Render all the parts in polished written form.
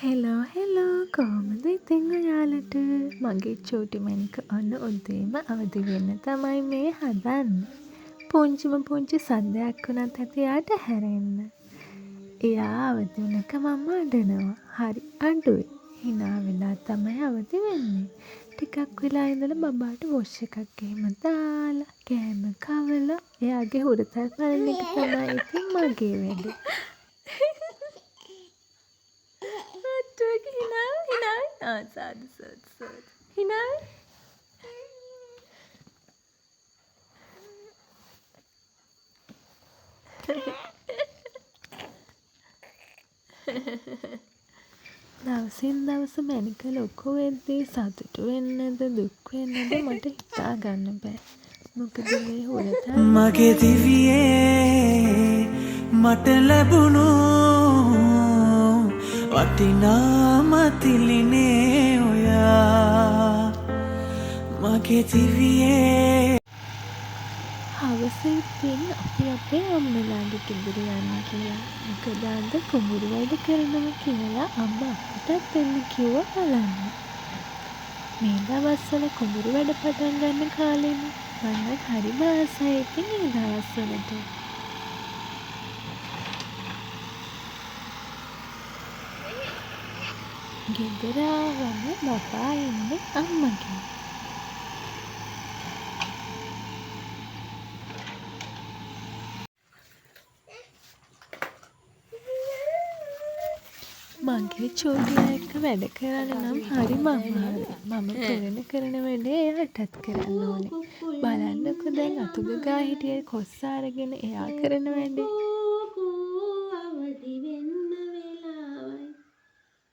Hello කොහොමද ඉතින් ඔයාලට? මගේ චූටි මැනික ඔන්න උදේම අවදි වෙන්න තමයි මේ හදන්නේ. පුංචි සද්දයක් වුණත් ඇති එයාට හැරෙන්න. එයා අවදි වුණාක මම අඬනවා. හරි අඩුයි. හිනා වෙලා තමයි අවදි වෙන්නේ. ටිකක් වෙලා ඉඳලා බබාට වොෂ් එකක් එහෙම දාලා කෑම කවලා එයාගේ හුරතල් බලන එක තමයි ඉතින් මගේ වැඩේ. හිනායි සාදු හිනායි දවසින් දවස මැනික ලොකු වෙද්දී සතුටු වෙන්නද දුක් වෙන්නද මට හිතා ගන්න බෑ. මොකද මේ හුරතල් මගේ දිවියේ මට ලැබුණු වටිනාම තිලිනේ ඔයා මගේ දිවියේ හවසෙද්දී අපි අපේ අම්මලාගේ ගෙදර යන්න කියලා. මොකද අද කුඹුරු වැඩ කරනවා කියලා අම්මා අපිටත් එන්න කිව්වා බලන්න. මේ දවස්වල කුඹුරු වැඩ පටන් ගන්න කාලෙනේ. මමත් හරි ආසයි ඉතින් මේ දවස්වලට. ගෙදර ආවම බබා ඉන්නේ අම්මගේ. මගේ චූටියා එක්ක වැඩ කරන්න නම් හරිම අමාරුයි. මම කරන වැඩේ එයාටත් කරන්න ඕනේ. බලන්නකෝ දැන් අතුග ගා හිටිය කොස්ස අරගෙන එයා කරන වැඩේ. අවදි වෙන්න වෙලාවයි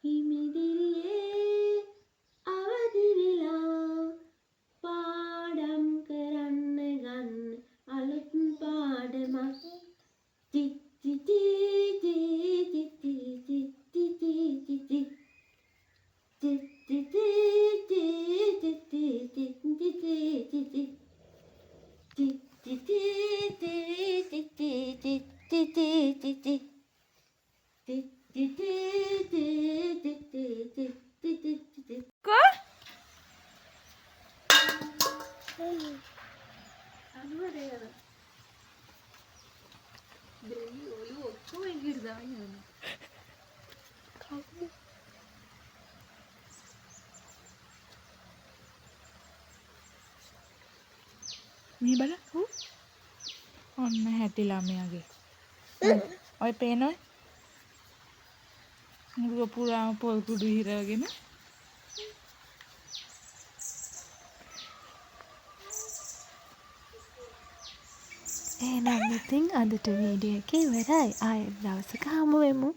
හිමිදිරියේ අවදි වෙලා පාඩම් කරන්න ගන්න අලුත් පාඩමක් චිත් චිත් මේ බලන්න ඔන්න හැටිලා මෙයාගේ ඔය පේනවද මුළු පුරාම පොල් කුඩු හිරවගෙන එහෙනම් ඉතින් අදට වීඩියෝ එක ඉවරයි. ආයෙත් දවසක හමු වෙමු.